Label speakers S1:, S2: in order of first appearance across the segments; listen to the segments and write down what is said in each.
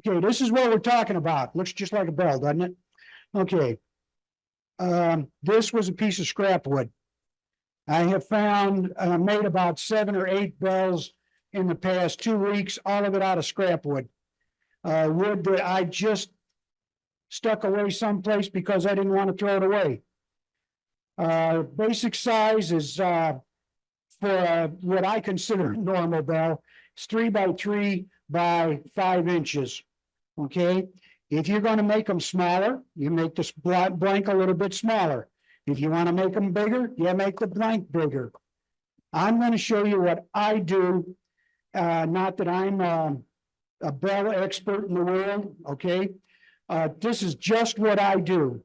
S1: Okay, this is what we're talking about. Looks just like a bell, doesn't it? Okay. This was a piece of scrap wood. I have found, made about 7 or 8 bells in the past 2 weeks, all of it out of scrap wood. Wood that I just stuck away someplace because I didn't want to throw it away. Basic size is, for what I consider a normal bell, it's 3 by 3 by 5 inches. Okay, if you're going to make them smaller, you make this blank a little bit smaller. If you want to make them bigger, you make the blank bigger. I'm going to show you what I do. Not that I'm a bell expert in the world. Okay, this is just what I do.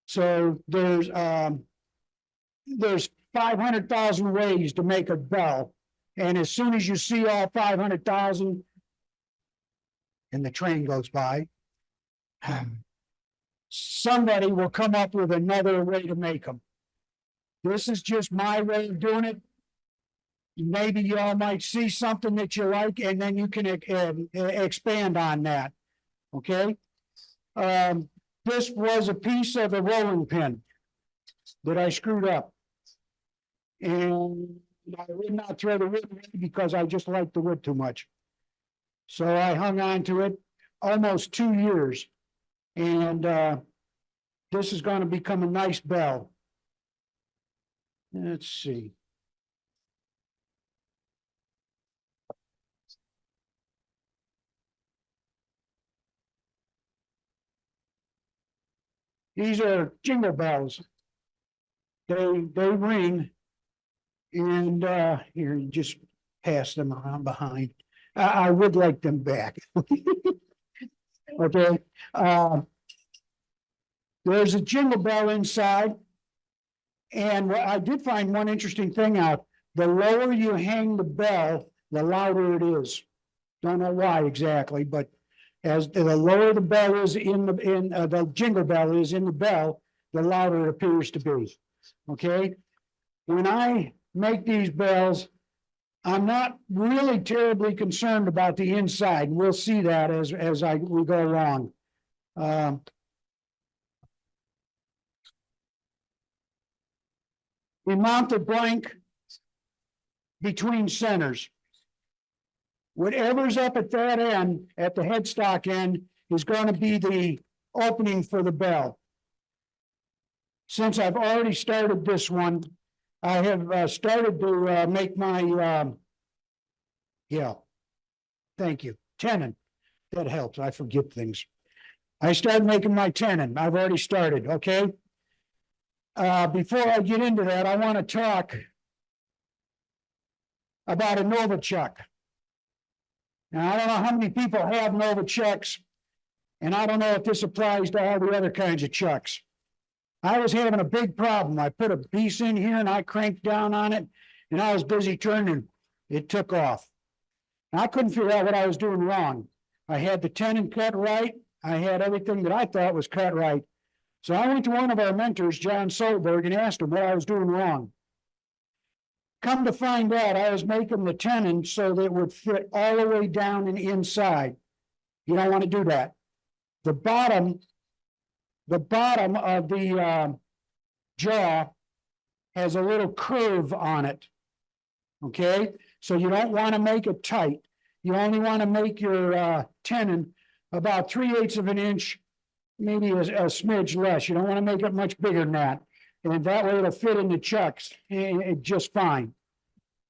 S1: So there's 500,000 ways to make a bell, and as soon as you see all 500,000, and the train goes by, somebody will come up with another way to make them. This is just my way of doing it. Maybe you all might see something that you like, and then you can expand on that. Okay. This was a piece of a rolling pin that I screwed up, and I would not throw the wood away because I just liked the wood too much. So I hung on to it almost 2 years, and this is going to become a nice bell. Let's see. These are jingle bells. They ring, and here, just pass them around behind. I would like them back. Okay. There's a jingle bell inside, and I did find one interesting thing out. The lower you hang the bell, the louder it is. Don't know why exactly, but as the lower the bell is the jingle bell is in the bell, the louder it appears to be. Okay. When I make these bells, I'm not really terribly concerned about the inside. We'll see that as we go along. We mount the blank between centers. Whatever's up at that end, at the headstock end, is going to be the opening for the bell. Since I've already started this one, I have started to make my, yeah, thank you, tenon. That helps. I forget things. I started making my tenon. I've already started, okay? Before I get into that, I want to talk about a Novichok. Now, I don't know how many people have Novichoks, and I don't know if this applies to all the other kinds of chucks. I was having a big problem. I put a piece in here and I cranked down on it, and I was busy turning. It took off. And I couldn't figure out what I was doing wrong. I had the tenon cut right. I had everything that I thought was cut right. So I went to one of our mentors, John Solberg, and asked him what I was doing wrong. Come to find out, I was making the tenon so that it would fit all the way down and inside. You don't want to do that. The bottom of the jaw has a little curve on it. Okay, so you don't want to make it tight. You only want to make your tenon about 3/8 of an inch, maybe a smidge less. You don't want to make it much bigger than that. And that way it'll fit in the chucks just fine.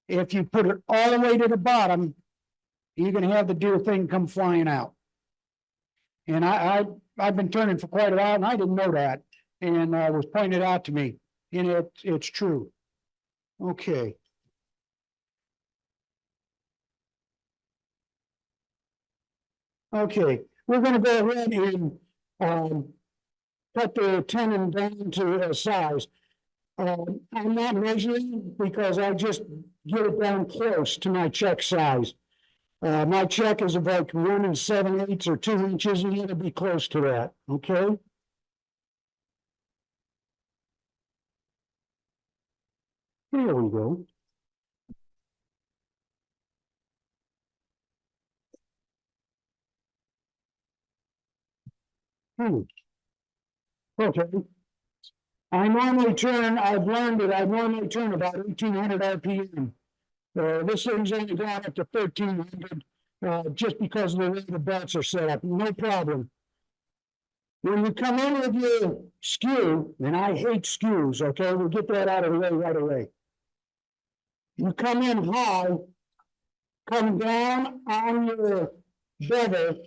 S1: If you put it all the way to the bottom, you're going to have the dear thing come flying out. And I've been turning for quite a while, and I didn't know that. And it was pointed out to me, and it's true. Okay. Okay, we're going to go ahead and cut the tenon down to a size. I'm not measuring because I just get it down close to my chuck size. My chuck is about 1 7/8 or 2 inches, and it'll be close to that. Okay. Here we go. Hmm. Okay. I've learned that I normally turn about 1800 RPM. This thing's only going up to 1300, just because of the way the belts are set up. No problem. When you come in with your skew, and I hate skews, okay, we'll get that out of the way right away. You come in high, come down on your bevel,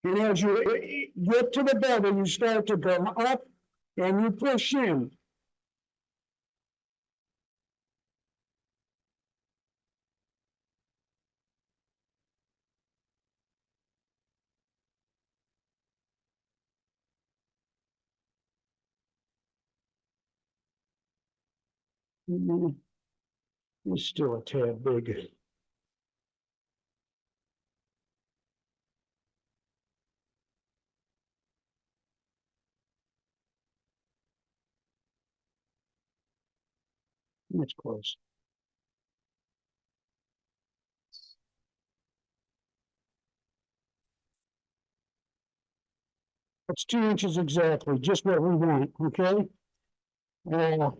S1: and as you get to the bevel, you start to go up and you push in. It's still a tad big. It's close. It's 2 inches exactly, just what we want, okay? Uh,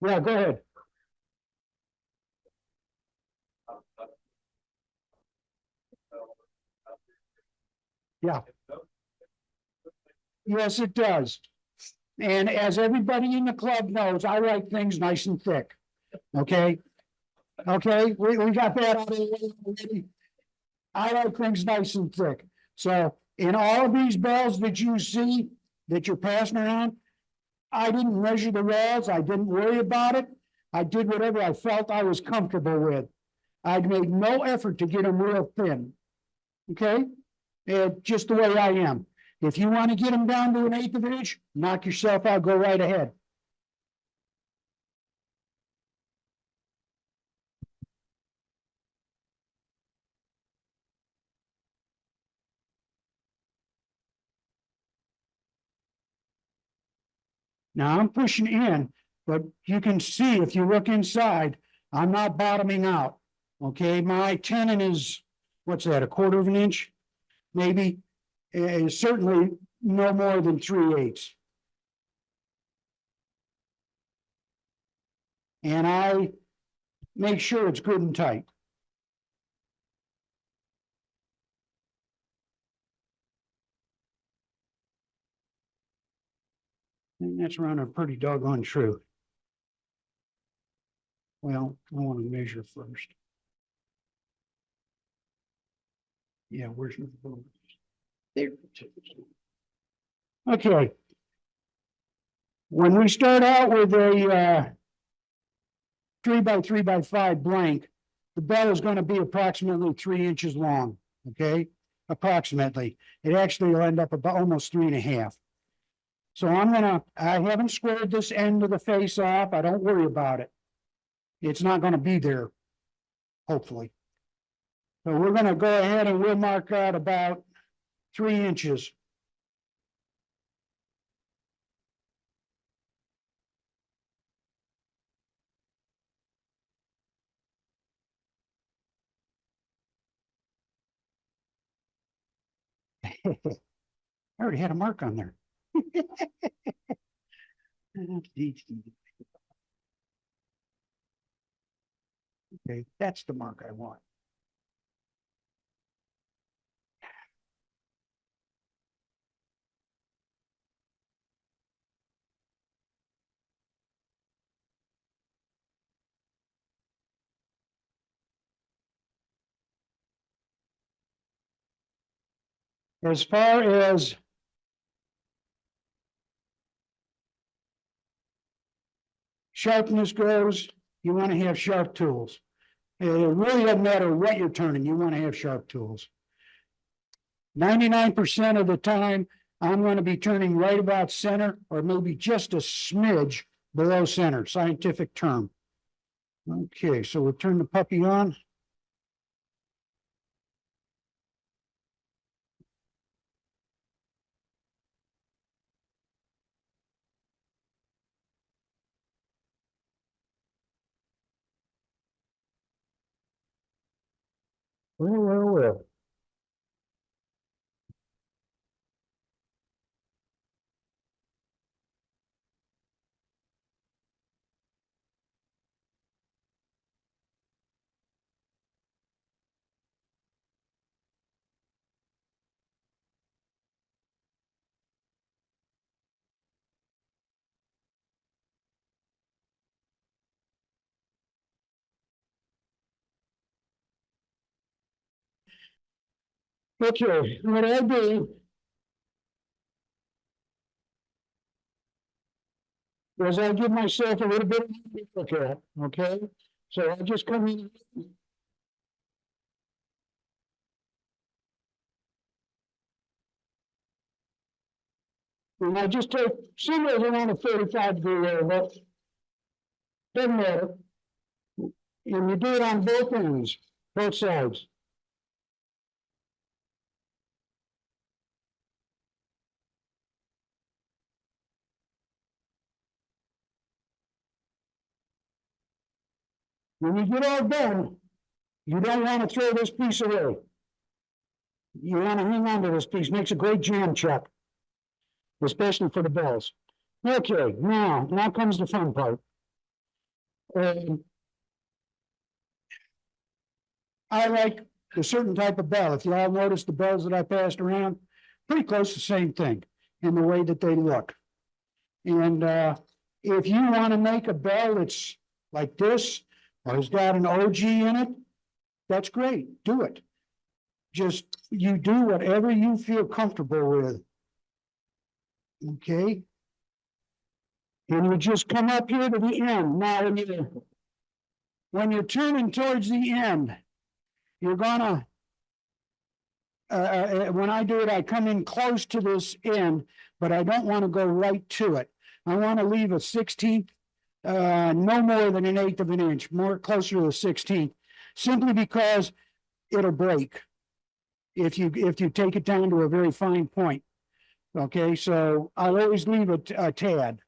S1: yeah, go ahead. Yeah. Yes, it does. And as everybody in the club knows, I like things nice and thick. Okay? Okay, we got that out of the way already. I like things nice and thick. So in all of these bells that you see that you're passing around, I didn't measure the walls. I didn't worry about it. I did whatever I felt I was comfortable with. I made no effort to get them real thin. Okay? Just the way I am. If you want to get them down to an eighth of an inch, knock yourself out, go right ahead. Now I'm pushing in, but you can see if you look inside, I'm not bottoming out. Okay, my tenon is, what's that, a quarter of an inch? Maybe, certainly no more than 3/8. And I make sure it's good and tight. And that's running pretty doggone true. Well, I want to measure first. Yeah, where's my phone? There. Okay. When we start out with a 3x3x5 blank, the bell is going to be approximately 3 inches long. Okay, approximately. It actually will end up about almost 3.5. So I haven't squared this end of the face off. I don't worry about it. It's not going to be there, hopefully. So we're going to go ahead and we'll mark out about 3 inches. I already had a mark on there. Okay, that's the mark I want. As far as sharpness goes, you want to have sharp tools. It really doesn't matter what you're turning, you want to have sharp tools. 99% of the time, I'm going to be turning right about center or maybe just a smidge below center, scientific term. Okay, so we'll turn the puppy on. Well. Okay, what I do is I give myself a little bit of a look at, okay? So I just come in and I just take somewhere around a 35-degree angle, doesn't matter. And you do it on both ends, both sides. When you get all done, you don't want to throw this piece away. You want to hang on to this piece, makes a great jam chuck, especially for the bells. Okay, now comes the fun part. Um, I like a certain type of bell. If you all notice the bells that I passed around, pretty close to the same thing in the way that they look. And if you want to make a bell that's like this, or has got an OG in it, that's great. Do it. Just you do whatever you feel comfortable with. Okay. And you just come up here to the end. Now, when you're turning towards the end, you're gonna when I do it, I come in close to this end, but I don't want to go right to it. I want to leave a 16th, no more than an eighth of an inch, more closer to a 16th, simply because it'll break if you take it down to a very fine point. Okay, so I'll always leave a tad.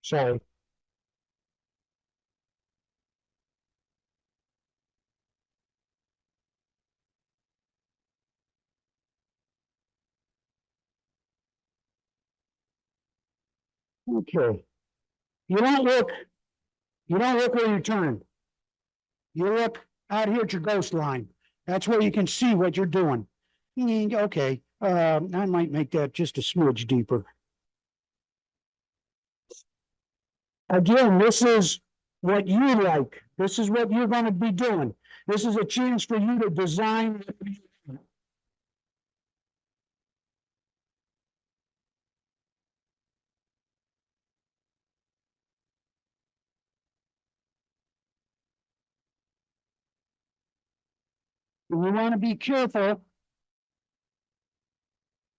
S1: So, okay, you don't look, you don't look where you turn. You look out here at your ghost line. That's where you can see what you're doing. Okay, I might make that just a smidge deeper. Again, this is what you like. This is what you're going to be doing. This is a chance for you to design. And you want to be careful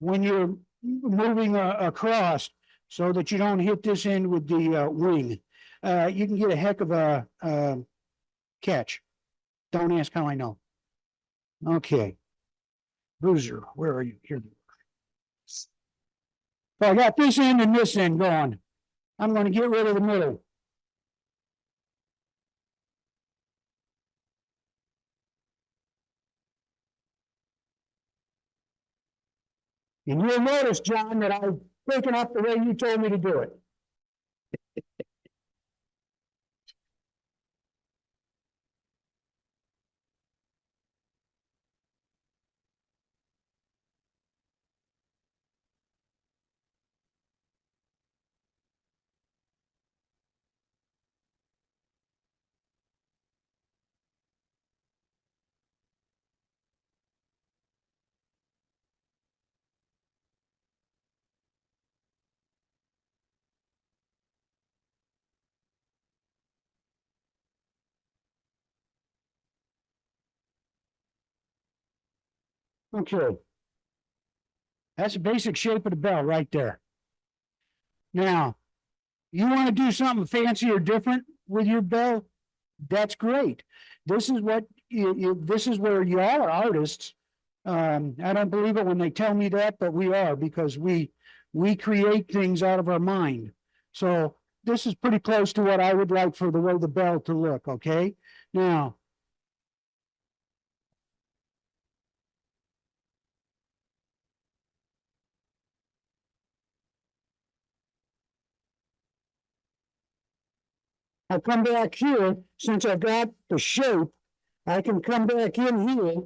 S1: when you're moving across so that you don't hit this end with the wing. You can get a heck of a catch. Don't ask how I know. Okay. Bruiser, where are you? Here. So I got this end and this end going. I'm going to get rid of the middle. And you'll notice, John, that I've taken up the way you told me to do it. Okay. That's the basic shape of the bell right there. Now, you want to do something fancy or different with your bell? That's great. This is what this is where y'all are artists. I don't believe it when they tell me that, but we are because we create things out of our mind. So this is pretty close to what I would like for the way the bell to look. Okay. Now, I come back here since I got the shape. I can come back in here.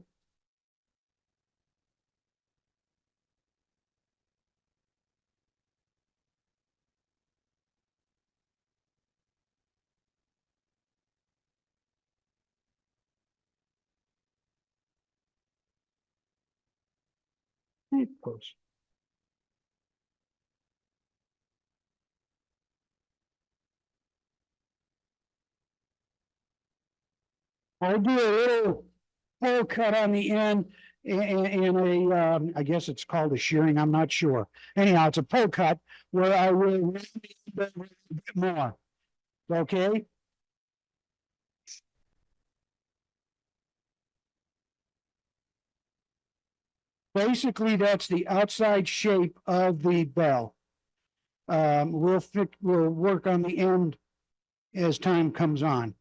S1: I do a little hole cut on the end in a, I guess it's called a shearing, I'm not sure. Anyhow, it's a pull cut where I will ram it a bit more. Okay? Basically, that's the outside shape of the bell. We'll work on the end as time comes on.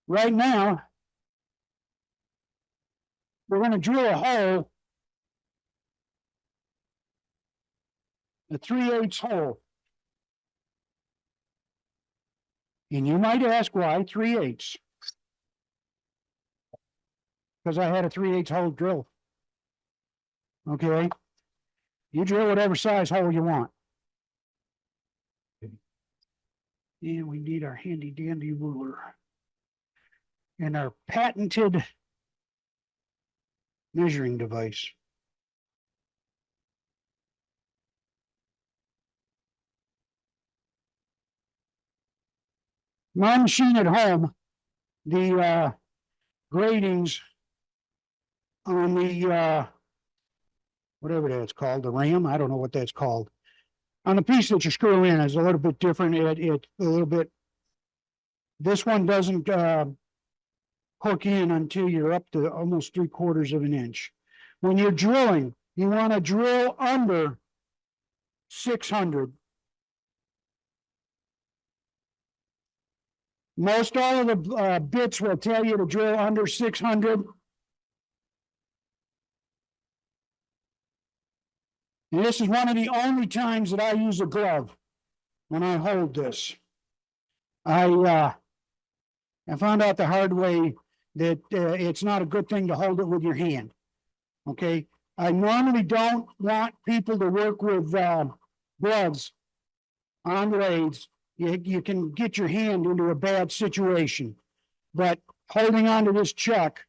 S1: Right now, we're going to drill a hole, a 3/8 hole. And you might ask why 3/8? Because I had a 3/8 hole drill. Okay? You drill whatever size hole you want. And we need our handy dandy ruler. And our patented measuring device. My machine at home, the gratings on the whatever that's called, the ram, I don't know what that's called. On the piece that you screw in is a little bit different. It a little bit, this one doesn't hook in until you're up to almost 3/4 of an inch. When you're drilling, you want to drill under 600. Most all of the bits will tell you to drill under 600. And this is one of the only times that I use a glove when I hold this. I found out the hard way that it's not a good thing to hold it with your hand. Okay. I normally don't want people to work with gloves on blades. You can get your hand into a bad situation. But holding onto this chuck,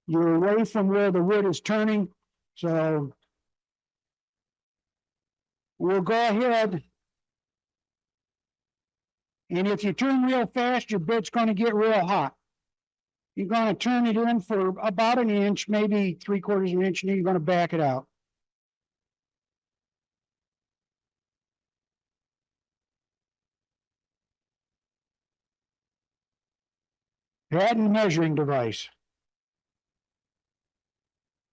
S1: you're away from where the wood is turning. So we'll go ahead. And if you turn real fast, your bit's going to get real hot. You're going to turn it in for about an inch, maybe 3/4 of an inch, and then you're going to back it out. Patent measuring device.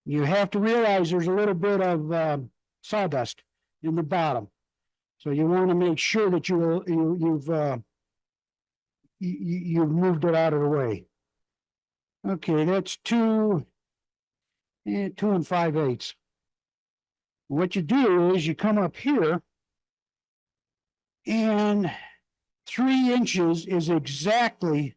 S1: You have to realize there's a little bit of sawdust in the bottom. So you want to make sure that you've moved it out of the way. Okay, that's 2 and 5/8. What you do is you come up here, and 3 inches is exactly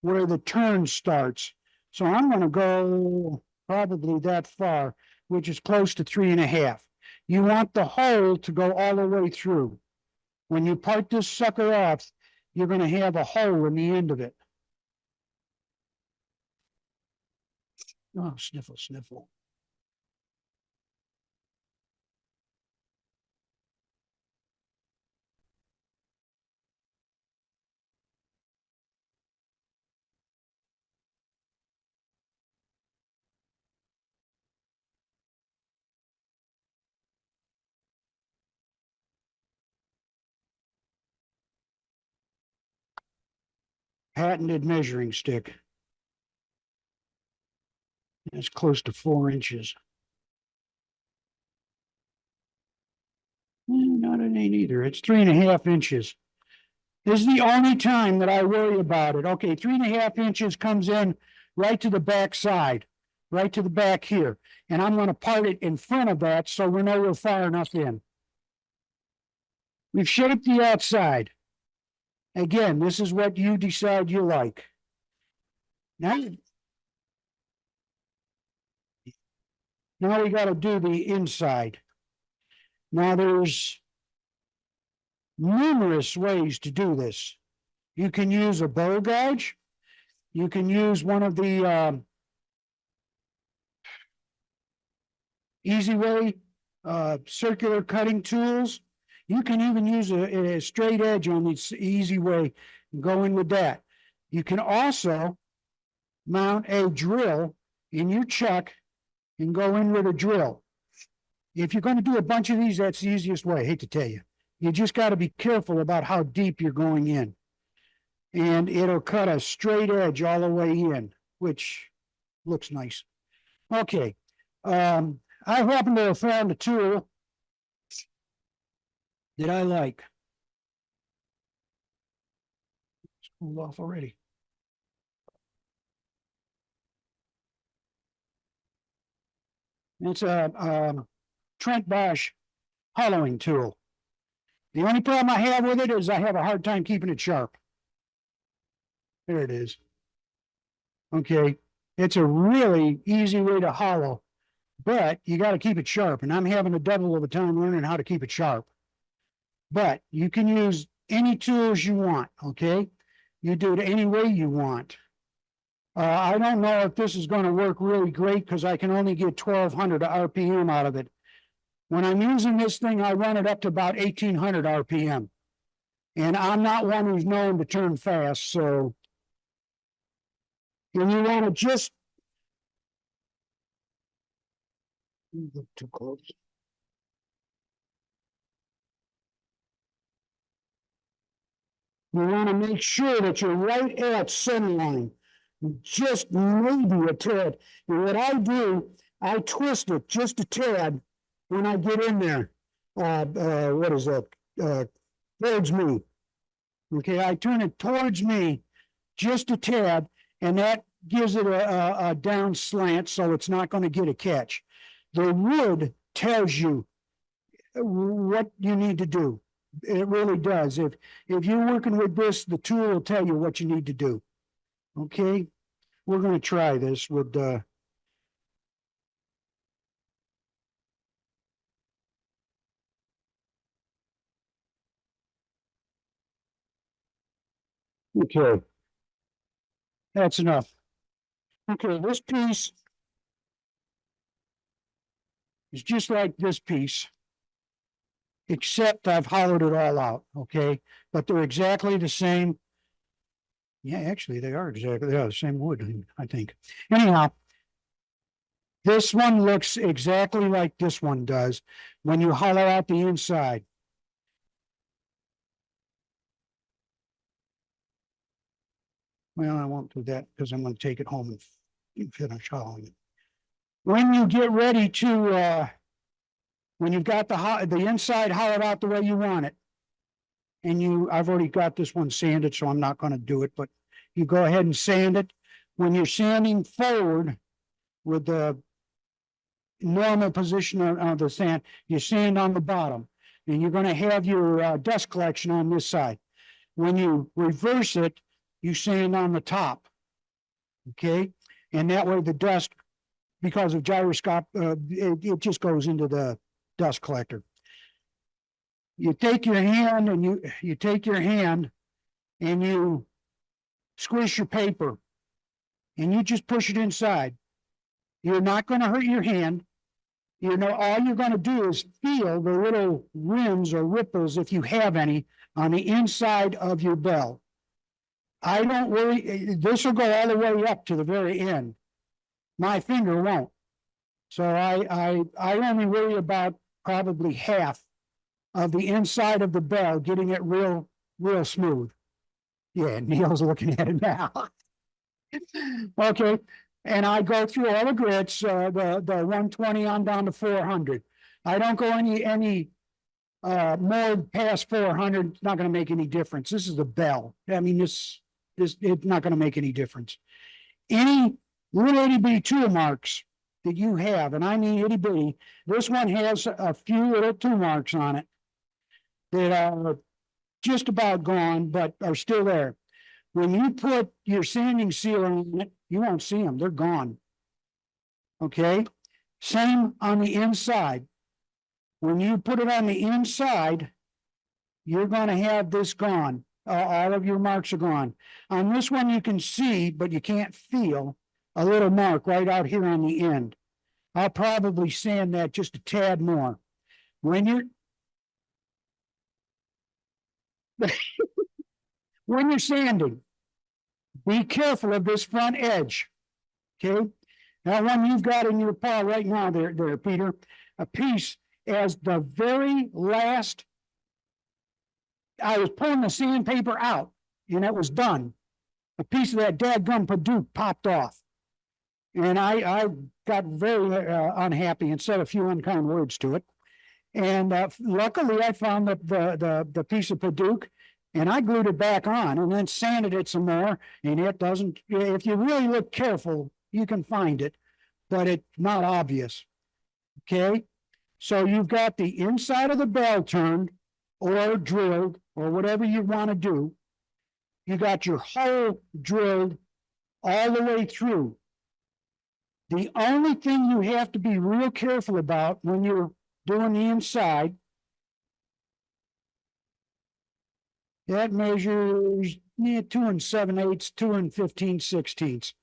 S1: where the turn starts. So I'm going to go probably that far, which is close to 3.5. You want the hole to go all the way through. When you part this sucker off, you're going to have a hole in the end of it. Oh, sniffle, sniffle. patented measuring stick. That's close to 4 inches. Not it ain't either. It's 3.5 inches. This is the only time that I worry about it. Okay, 3.5 inches comes in right to the back side, right to the back here. And I'm going to part it in front of that so we know we're far enough in. We've shaped the outside. Again, this is what you decide you like. Now we got to do the inside. Now there's numerous ways to do this. You can use a bow gouge. You can use one of the easy way circular cutting tools. You can even use a straight edge on this easy way and go in with that. You can also mount a drill in your chuck and go in with a drill. If you're going to do a bunch of these, that's the easiest way. I hate to tell you. You just got to be careful about how deep you're going in. And it'll cut a straight edge all the way in, which looks nice. Okay. I happen to have found a tool that I like. It's cooled off already. It's a Trent Bosch hollowing tool. The only problem I have with it is I have a hard time keeping it sharp. There it is. Okay. It's a really easy way to hollow, but you got to keep it sharp. And I'm having a devil of a time learning how to keep it sharp. But you can use any tools you want. Okay. You do it any way you want. I don't know if this is going to work really great because I can only get 1,200 RPM out of it. When I'm using this thing, I run it up to about 1,800 RPM. And I'm not one who's known to turn fast, so. And you want to just. Look too close. You want to make sure that you're right at center line. Just maybe a tad. And what I do, I twist it just a tad when I get in there. What is that? Towards me. Okay, I turn it towards me just a tad, and that gives it a down slant so it's not going to get a catch. The wood tells you what you need to do. It really does. If you're working with this, the tool will tell you what you need to do. Okay, we're going to try this with okay, that's enough. Okay, this piece is just like this piece, except I've hollowed it all out. Okay, but they're exactly the same. Yeah, actually, they are exactly the same wood, I think. Anyhow, this one looks exactly like this one does when you hollow out the inside. Well, I won't do that because I'm going to take it home and finish hollowing it. When you get ready to, when you've got the inside hollowed out the way you want it, and I've already got this one sanded, so I'm not going to do it, but you go ahead and sand it. When you're sanding forward with the normal position of the sand, you sand on the bottom, and you're going to have your dust collection on this side. When you reverse it, you sand on the top. Okay, and that way the dust, because of gyroscope, it just goes into the dust collector. You take your hand and you take your hand and you squish your paper and you just push it inside. You're not going to hurt your hand. You know, all you're going to do is feel the little rims or ripples, if you have any, on the inside of your bell. I don't worry. This will go all the way up to the very end. My finger won't. So I only worry about probably half of the inside of the bell, getting it real smooth. Yeah, Neil's looking at it now. Okay, and I go through all the grits, the 120 on down to 400. I don't go any more past 400. It's not going to make any difference. This is the bell. I mean, this it's not going to make any difference. Any little itty bitty tool marks that you have, and I mean itty bitty, this one has a few little tool marks on it that are just about gone, but are still there. When you put your sanding sealer on it, you won't see them. They're gone. Okay? Same on the inside. When you put it on the inside, you're going to have this gone. All of your marks are gone. On this one, you can see, but you can't feel a little mark right out here on the end. I'll probably sand that just a tad more. When you're when you're sanding, be careful of this front edge. Okay. Now, one you've got in your paw right now, there, Peter, a piece as the very last. I was pulling the sandpaper out, and it was done. A piece of that dadgum Paduke popped off, and I got very unhappy and said a few unkind words to it. And luckily, I found the piece of Paduke, and I glued it back on, and then sanded it some more. And it doesn't. If you really look careful, you can find it, but it's not obvious. Okay, so you've got the inside of the bell turned or drilled or whatever you want to do. You got your hole drilled all the way through. The only thing you have to be real careful about when you're doing the inside, that measures 2 7/8, 2 15/16.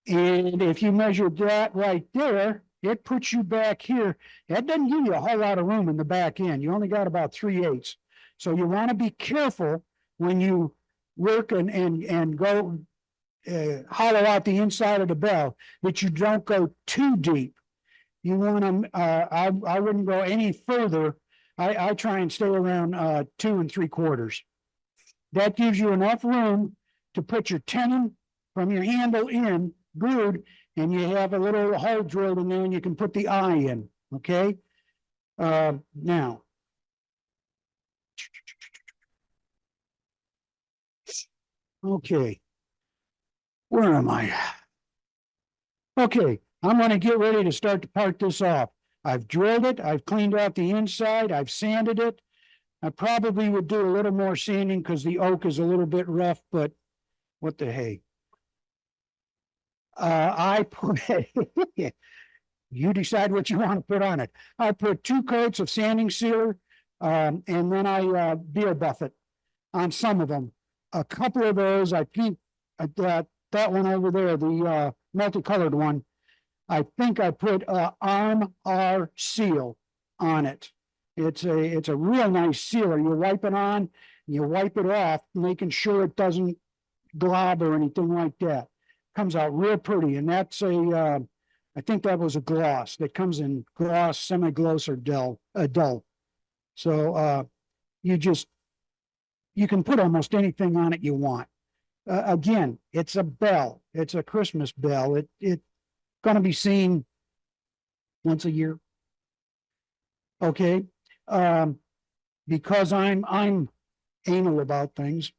S1: And if you measure that right there, it puts you back here. That doesn't give you a whole lot of room in the back end. You only got about 3/8. So you want to be careful when you work and go hollow out the inside of the bell, that you don't go too deep. You want to, I wouldn't go any further. I try and stay around 2 3/4. That gives you enough room to put your tenon from your handle in, glued, and you have a little hole drilled in there and you can put the eye in, okay? Now. Okay. Where am I? Okay, I'm going to get ready to start to part this off. I've drilled it, I've cleaned out the inside, I've sanded it. I probably would do a little more sanding because the oak is a little bit rough, but what the hey. I put you decide what you want to put on it. I put 2 coats of sanding sealer, and then I beer buff it on some of them. A couple of those, I think that one over there, the multicolored one, I think I put Arm R seal on it. It's a real nice sealer. You wipe it on, you wipe it off, making sure it doesn't glob or anything like that. Comes out real pretty, and that's I think that was a gloss that comes in gloss, semi-gloss, or dull. So you can put almost anything on it you want. Again, it's a bell. It's a Christmas bell. It's going to be seen once a year. Okay, because I'm anal about things.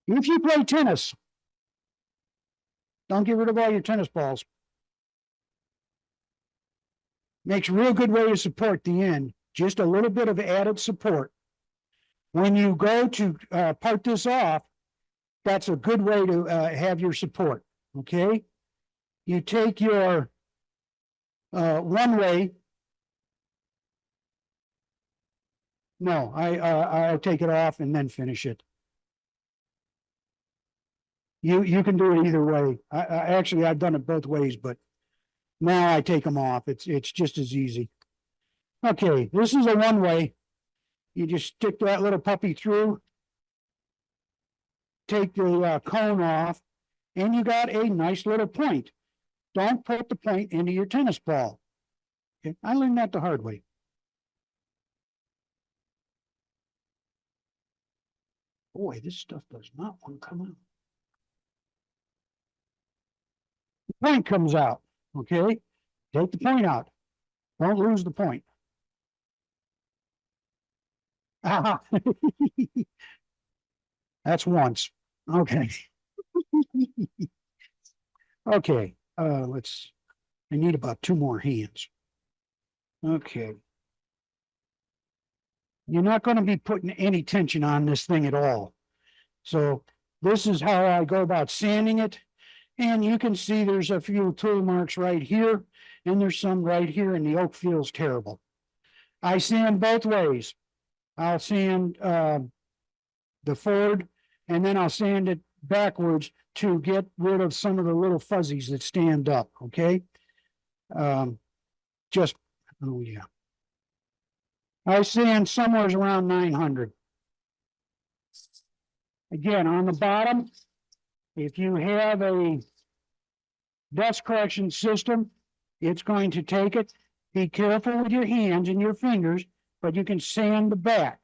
S1: If you play tennis, don't get rid of all your tennis balls. Makes a real good way to support the end. Just a little bit of added support. When you go to part this off, that's a good way to have your support. Okay, you take your one way. No, I take it off and then finish it. You can do it either way. Actually, I've done it both ways, but now I take them off. It's just as easy. Okay, this is a one way. You just stick that little puppy through, take the cone off, and you got a nice little point. Don't put the point into your tennis ball. Okay? I learned that the hard way. Boy, this stuff does not want to come out. The point comes out, okay? Take the point out. Don't lose the point. That's once. Okay. Okay, I need about 2 more hands. Okay. You're not going to be putting any tension on this thing at all. So this is how I go about sanding it. And you can see there's a few tool marks right here, and there's some right here, and the oak feels terrible. I sand both ways. I'll sand the forward, and then I'll sand it backwards to get rid of some of the little fuzzies that stand up, okay? Oh yeah. I sand somewhere around 900. Again, on the bottom, if you have a dust collection system, it's going to take it. Be careful with your hands and your fingers, but you can sand the back.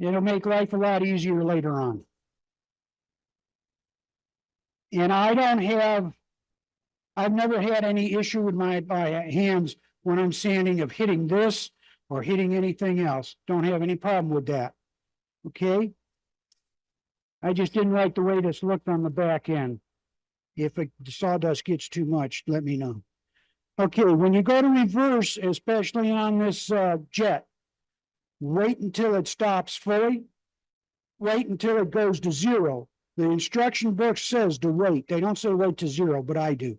S1: It'll make life a lot easier later on. And I've never had any issue with my hands when I'm sanding of hitting this or hitting anything else. Don't have any problem with that. Okay? I just didn't like the way this looked on the back end. If the sawdust gets too much, let me know. Okay, when you go to reverse, especially on this jet, wait until it stops fully. Wait until it goes to 0. The instruction book says to wait. They don't say wait to 0, but I do.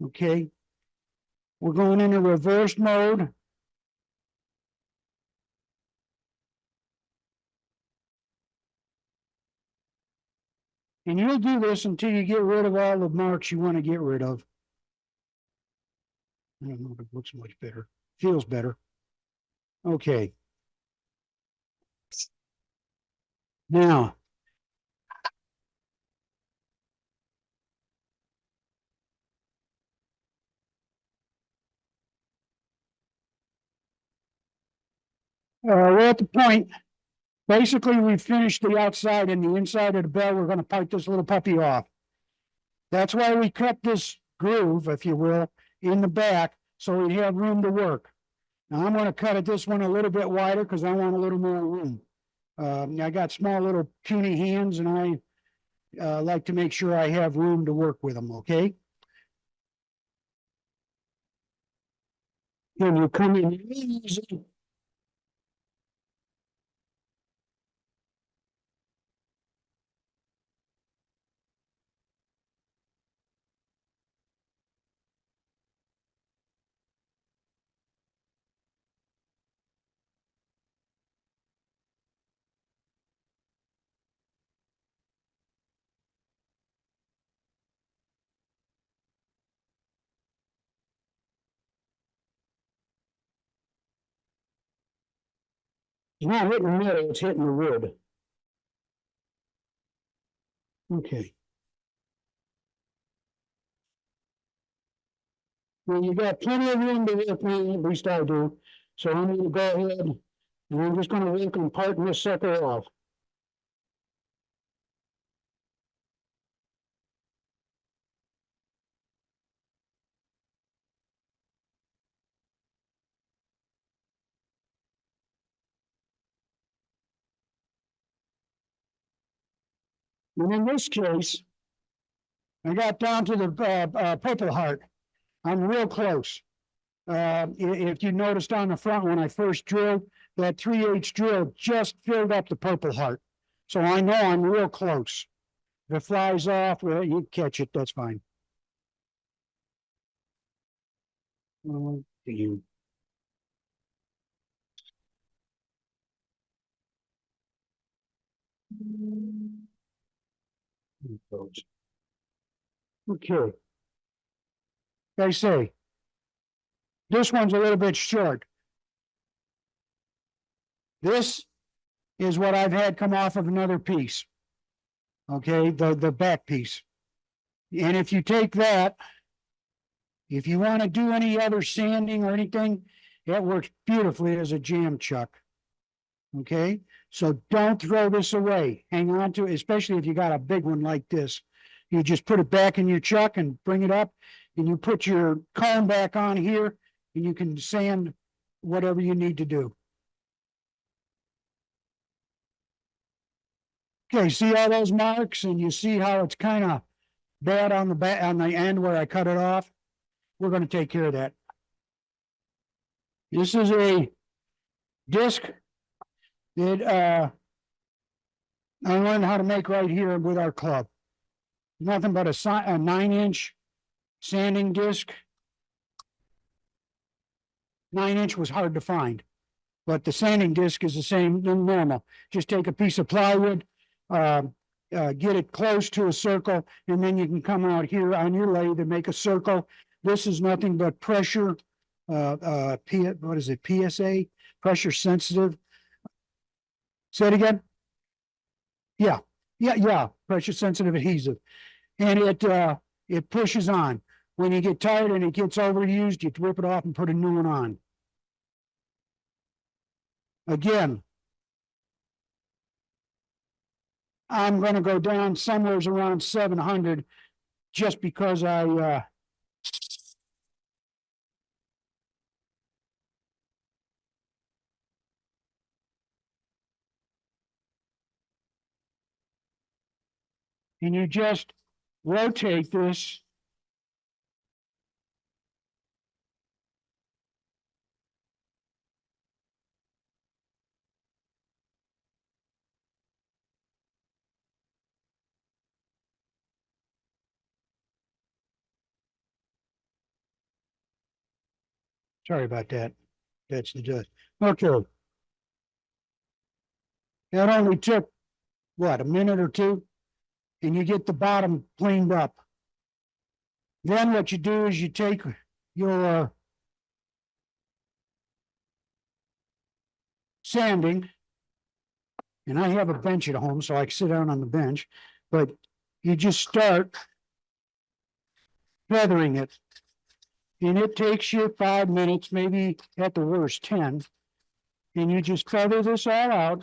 S1: Okay. We're going into reverse mode. And you'll do this until you get rid of all the marks you want to get rid of. I don't know if it looks much better. Feels better. Okay. Now, we're at the point. Basically, we finished the outside and the inside of the bell. We're going to pipe this little puppy off. That's why we cut this groove, if you will, in the back so we have room to work. Now I'm going to cut it this one a little bit wider because I want a little more room. I got small little puny hands, and I like to make sure I have room to work with them, okay? And you come in easy. It's not hitting the metal, it's hitting the wood. Okay. Well, you got plenty of room to work on, at least I do. So I'm going to go ahead and I'm just going to work on parting this sucker off. And in this case, I got down to the purple heart. I'm real close. If you noticed on the front when I first drilled, that 3/8 drill just filled up the purple heart. So I know I'm real close. If it flies off, well, you catch it, that's fine. Oh, you. Okay. Like I say, this one's a little bit short. This is what I've had come off of another piece. Okay, the back piece. And if you take that, if you want to do any other sanding or anything, it works beautifully as a jam chuck. Okay, so don't throw this away. Hang on to it, especially if you got a big one like this. You just put it back in your chuck and bring it up, and you put your cone back on here, and you can sand whatever you need to do. Okay, see all those marks, and you see how it's kind of bad on the back, on the end where I cut it off. We're going to take care of that. This is a disc that I learned how to make right here with our club. Nothing but a 9-inch sanding disc. 9-inch was hard to find, but the sanding disc is the same than normal. Just take a piece of plywood, get it close to a circle, and then you can come out here on your lathe and make a circle. This is nothing but pressure, what is it, PSA? Pressure sensitive. Say it again. Yeah, pressure sensitive adhesive. And it pushes on. When you get tired and it gets overused, you rip it off and put a new one on. Again, I'm going to go down somewhere around 700 just because I and you just rotate this. Sorry about that. That's the dust. Okay. That only took, what, a minute or two? And you get the bottom cleaned up. Then what you do is you take your sanding, and I have a bench at home, so I can sit down on the bench, but you just start feathering it. And it takes you 5 minutes, maybe at the worst 10. And you just feather this all out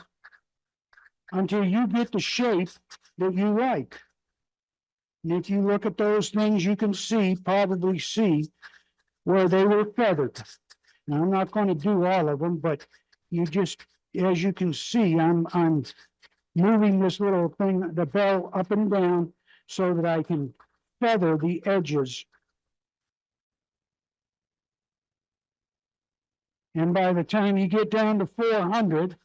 S1: until you get the shape that you like. And if you look at those things, you can probably see where they were feathered. Now, I'm not going to do all of them, but you just, as you can see, I'm moving this little thing, the bell, up and down so that I can feather the edges. And by the time you get down to 400,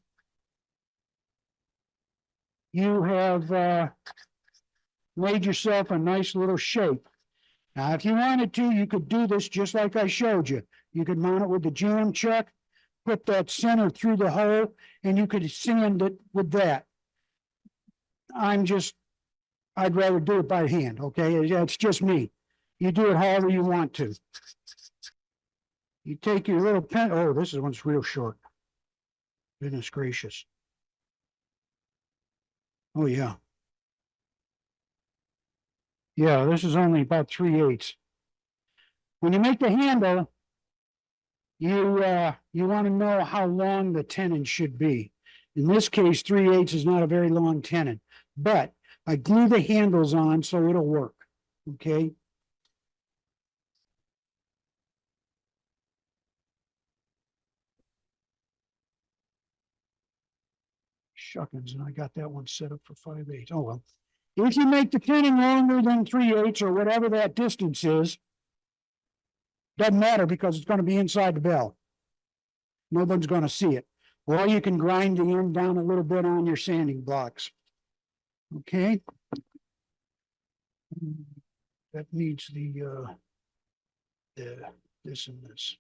S1: you have made yourself a nice little shape. Now, if you wanted to, you could do this just like I showed you. You could mount it with the jam chuck, put that center through the hole, and you could sand it with that. I'd rather do it by hand, okay? It's just me. You do it however you want to. You take your little pen. Oh, this one's real short. Goodness gracious. Oh, yeah. Yeah, this is only about 3/8. When you make the handle, you want to know how long the tenon should be. In this case, 3/8 is not a very long tenon, but I glue the handles on so it'll work, okay? Shuckins, and I got that one set up for 5/8. Oh, well. If you make the tenon longer than 3/8 or whatever that distance is, doesn't matter because it's going to be inside the bell. Nobody's going to see it. Or you can grind the end down a little bit on your sanding blocks. Okay. That needs this and this.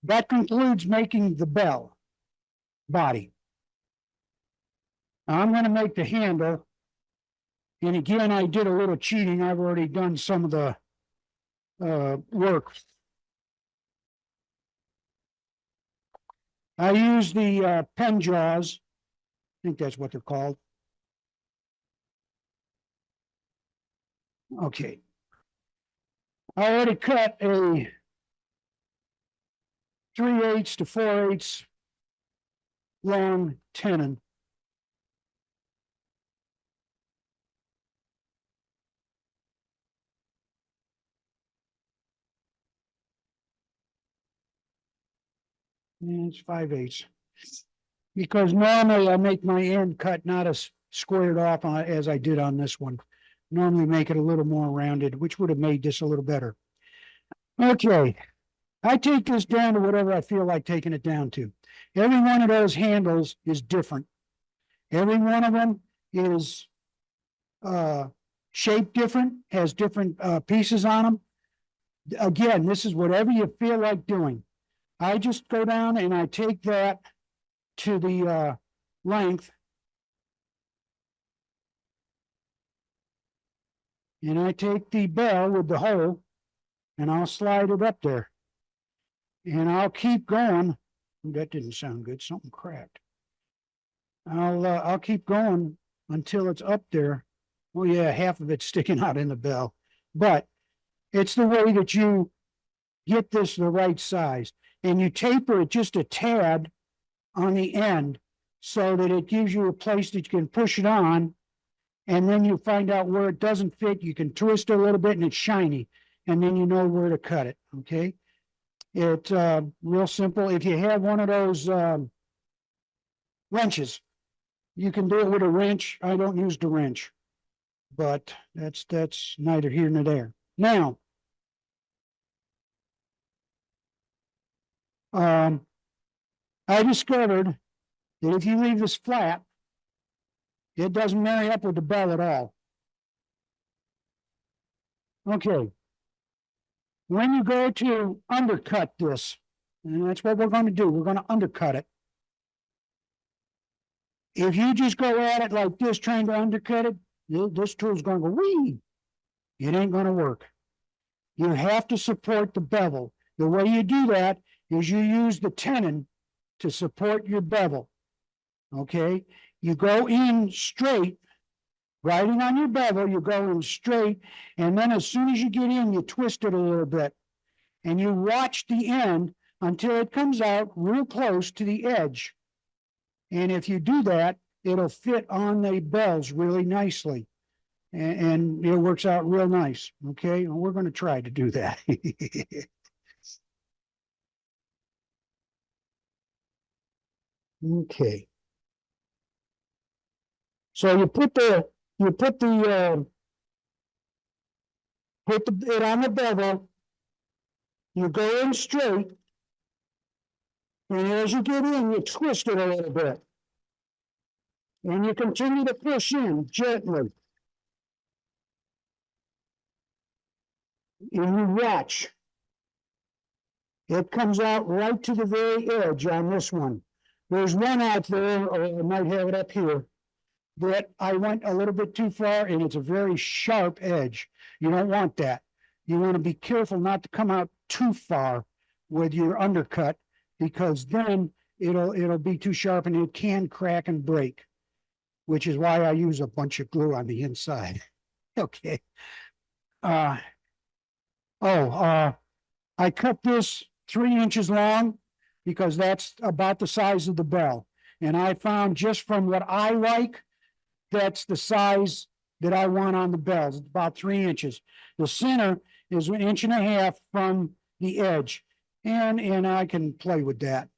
S1: That concludes making the bell body. Now I'm going to make the handle. And again, I did a little cheating. I've already done some of the work. I use the pen jaws. I think that's what they're called. Okay. I already cut a 3/8 to 4/8 long tenon. And it's 5/8. Because normally I make my end cut not as squared off as I did on this one. Normally make it a little more rounded, which would have made this a little better. Okay, I take this down to whatever I feel like taking it down to. Every one of those handles is different. Every one of them is shaped different, has different pieces on them. Again, this is whatever you feel like doing. I just go down and I take that to the length, and I take the bell with the hole and I'll slide it up there, and I'll keep going. That didn't sound good. Something cracked. I'll keep going until it's up there. Oh yeah, half of it's sticking out in the bell, but it's the way that you get this the right size, and you taper it just a tad on the end so that it gives you a place that you can push it on, and then you find out where it doesn't fit. You can twist it a little bit and it's shiny, and then you know where to cut it. Okay, it's real simple. If you have one of those wrenches, you can do it with a wrench. I don't use the wrench, but that's neither here nor there. Now, I discovered that if you leave this flat, it doesn't marry up with the bell at all. Okay. When you go to undercut this, and that's what we're going to do, we're going to undercut it. If you just go at it like this, trying to undercut it, this tool's going to go wee. It ain't going to work. You have to support the bevel. The way you do that is you use the tenon to support your bevel. Okay? You go in straight, riding on your bevel, you go in straight, and then as soon as you get in, you twist it a little bit. And you watch the end until it comes out real close to the edge. And if you do that, it'll fit on the bells really nicely. And it works out real nice. Okay, and we're going to try to do that. Okay. So you put it on the bevel. You go in straight, and as you get in, you twist it a little bit. And you continue to push in gently. And you watch. It comes out right to the very edge on this one. There's one out there, or I might have it up here, that I went a little bit too far, and it's a very sharp edge. You don't want that. You want to be careful not to come out too far with your undercut, because then it'll be too sharp and it can crack and break, which is why I use a bunch of glue on the inside. Okay. I cut this 3 inches long because that's about the size of the bell. And I found, just from what I like, that's the size that I want on the bells. It's about 3 inches. The center is 1.5 inches from the edge. And I can play with that.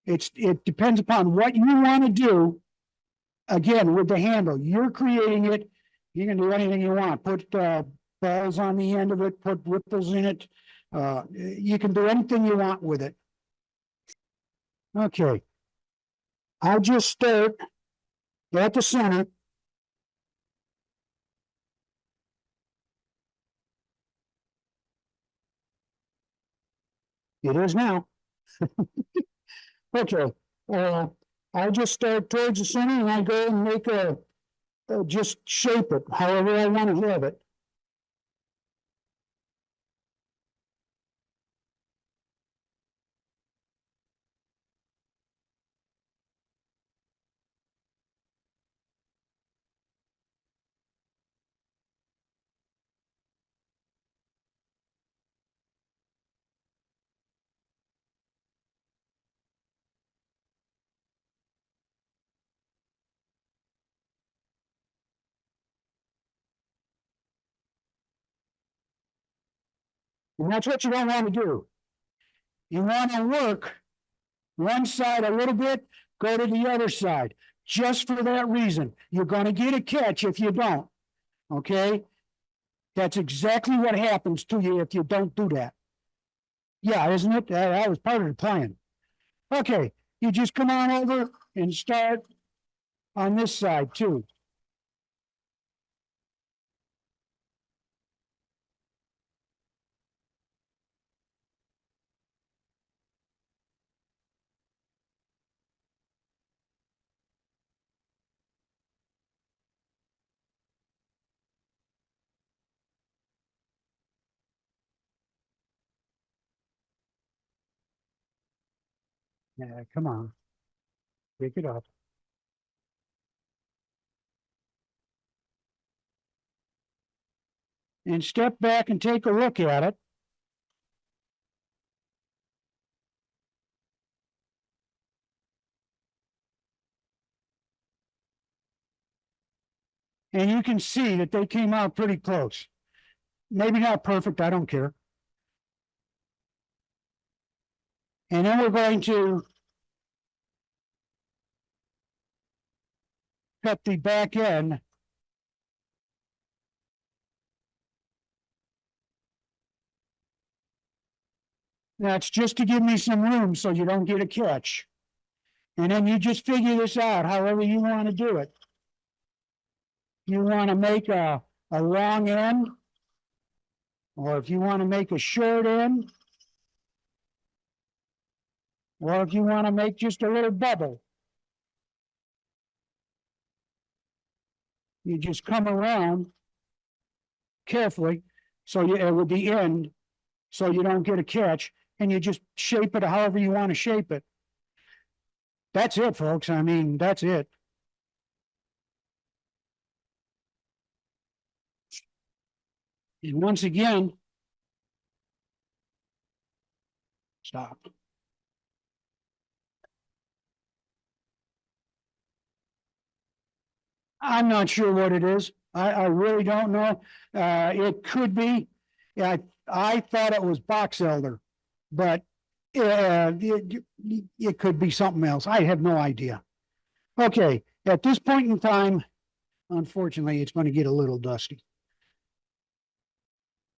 S1: It depends upon what you want to do. Again, with the handle, you're creating it. You can do anything you want. Put balls on the end of it, put ripples in it. You can do anything you want with it. Okay. I'll just start at the center. It is now. Okay. I'll just start towards the center, and I go and make just shape it however I want to have it. And that's what you don't want to do. You want to work one side a little bit, go to the other side. Just for that reason. You're going to get a catch if you don't. Okay? That's exactly what happens to you if you don't do that. Yeah, isn't it? That was part of the plan. Okay, you just come on over and start on this side too. Yeah, come on. Pick it up. And step back and take a look at it. And you can see that they came out pretty close. Maybe not perfect, I don't care. And then we're going to cut the back end. That's just to give me some room so you don't get a catch. And then you just figure this out however you want to do it. You want to make a long end, or if you want to make a short end, or if you want to make just a little bubble. You just come around carefully, so you with the end, so you don't get a catch, and you just shape it however you want to shape it. That's it, folks. I mean, that's it. And once again, stop. I'm not sure what it is. I really don't know. It could be. Yeah, I thought it was box elder, but it could be something else. I have no idea. Okay, at this point in time, unfortunately, it's going to get a little dusty.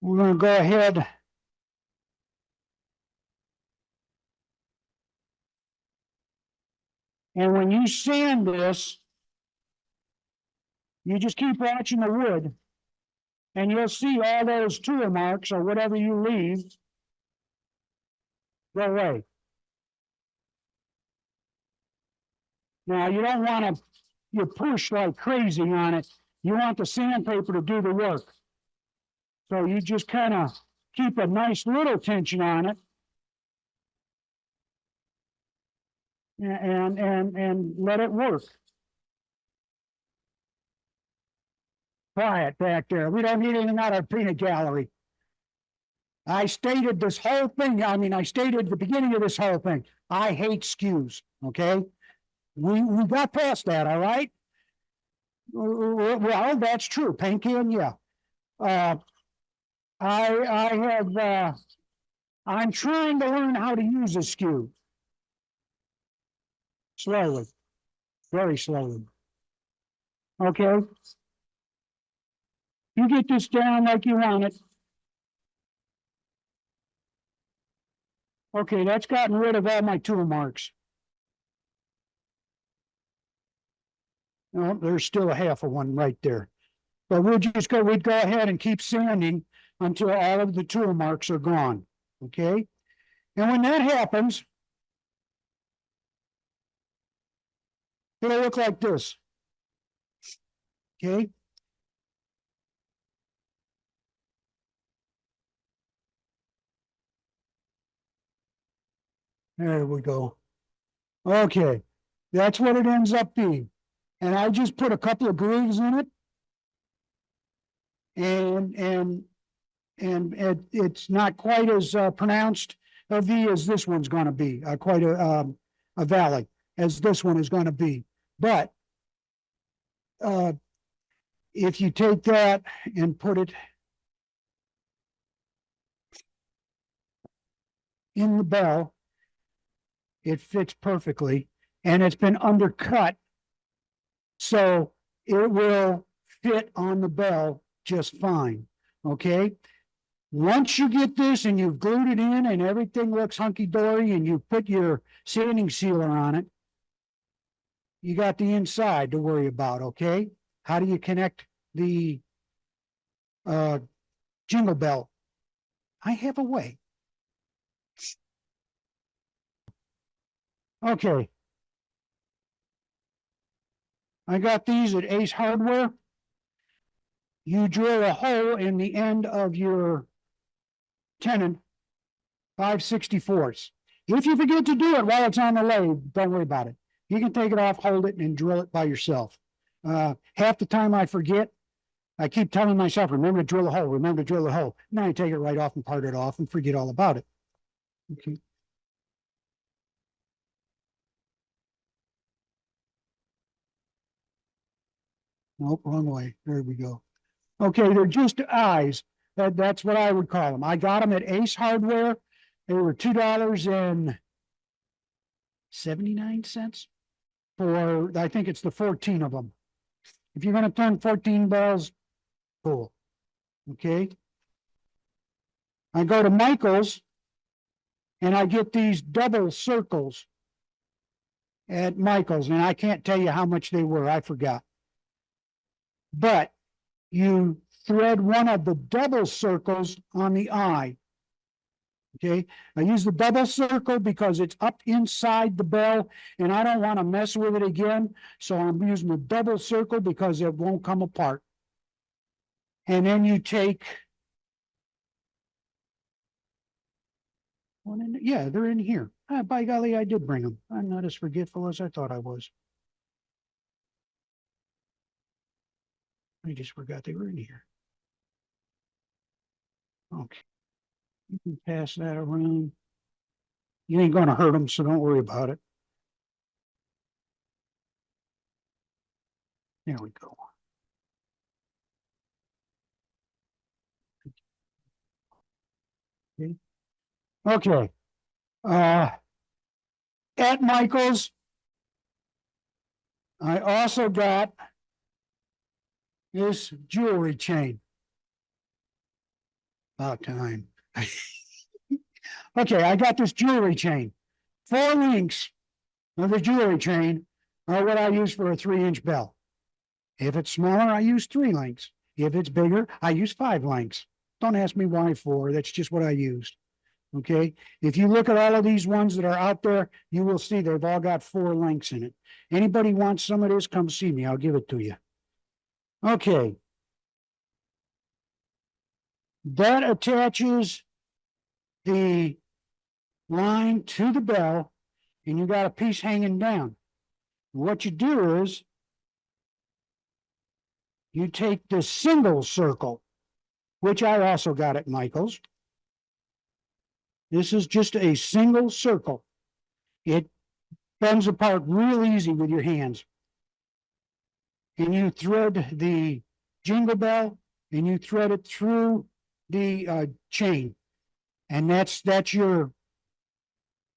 S1: We're going to go ahead. And when you sand this, you just keep watching the wood, and you'll see all those tool marks or whatever you leave go away. Now, you don't want to you push like crazy on it. You want the sandpaper to do the work. So you just kind of keep a nice little tension on it. And let it work. Quiet back there. We don't need anything out of peanut gallery. I stated this whole thing. I mean, I stated at the beginning of this whole thing. I hate skews. Okay. We got past that, all right? Well, that's true. Paint can, yeah. I'm trying to learn how to use a skew. Slowly, very slowly. Okay. You get this down like you want it. Okay, that's gotten rid of all my tool marks. No, there's still a half of one right there. But we'd go ahead and keep sanding until all of the tool marks are gone. Okay. And when that happens, it'll look like this. Okay. There we go. Okay. That's what it ends up being. And I just put a couple of grooves in it. And it's not quite as pronounced a V as this one's going to be, quite a valley as this one is going to be. But if you take that and put it in the bell. It fits perfectly, and it's been undercut, so it will fit on the bell just fine. Okay. Once you get this and you've glued it in and everything looks hunky-dory and you put your sanding sealer on it, you got the inside to worry about, okay? How do you connect the jingle bell? I have a way. Okay. I got these at Ace Hardware. You drill a hole in the end of your tenon, 5/64. If you forget to do it while it's on the lathe, don't worry about it. You can take it off, hold it, and drill it by yourself. Half the time I forget. I keep telling myself, remember to drill a hole, remember to drill a hole. Now I take it right off and part it off and forget all about it. Okay. Nope, wrong way. There we go. Okay, they're just eyes. That's what I would call them. I got them at Ace Hardware. They were $2.79 for, I think it's the 14 of them. If you're going to turn 14 bells, cool. Okay. I go to Michael's and I get these double circles at Michael's, and I can't tell you how much they were. I forgot. But you thread one of the double circles on the eye. Okay, I use the double circle because it's up inside the bell and I don't want to mess with it again. So I'm using the double circle because it won't come apart. And then you take one in, yeah, they're in here. By golly, I did bring them. I'm not as forgetful as I thought I was. I just forgot they were in here. Okay. You can pass that around. You ain't gonna hurt them, so don't worry about it. There we go. Okay. Okay. At Michael's, I also got this jewelry chain. About time. Okay, I got this jewelry chain. 4 links of the jewelry chain are what I use for a 3-inch bell. If it's smaller, I use 3 links. If it's bigger, I use 5 links. Don't ask me why 4. That's just what I used. Okay. If you look at all of these ones that are out there, you will see they've all got 4 links in it. Anybody wants some of this, come see me. I'll give it to you. Okay. That attaches the line to the bell, and you got a piece hanging down. What you do is you take the single circle, which I also got at Michael's. This is just a single circle. It bends apart real easy with your hands. And you thread the jingle bell and you thread it through the chain. And that's your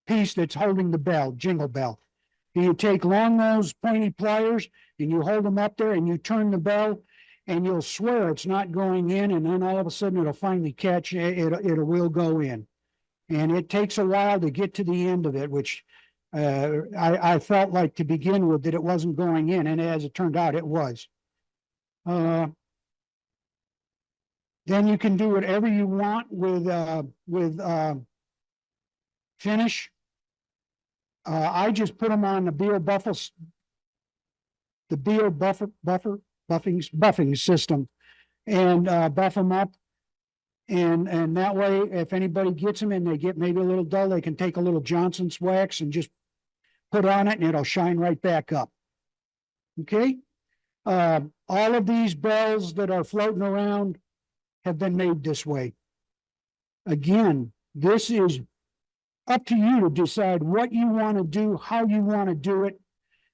S1: piece that's holding the bell, jingle bell. And you take long nose pointy pliers and you hold them up there and you turn the bell and you'll swear it's not going in, and then all of a sudden it'll finally catch, it will go in. And it takes a while to get to the end of it, which I felt like to begin with that it wasn't going in, and as it turned out, it was. Then you can do whatever you want with finish. I just put them on the buffing system, and buff them up. And that way, if anybody gets them and they get maybe a little dull, they can take a little Johnson's wax and just put on it and it'll shine right back up. Okay. All of these bells that are floating around have been made this way. Again, this is up to you to decide what you want to do, how you want to do it,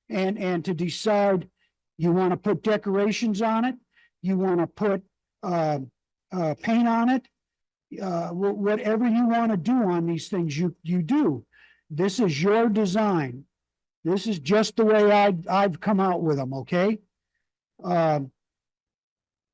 S1: and to decide you want to put decorations on it, you want to put paint on it, whatever you want to do on these things, you do. This is your design. This is just the way I've come out with them, okay?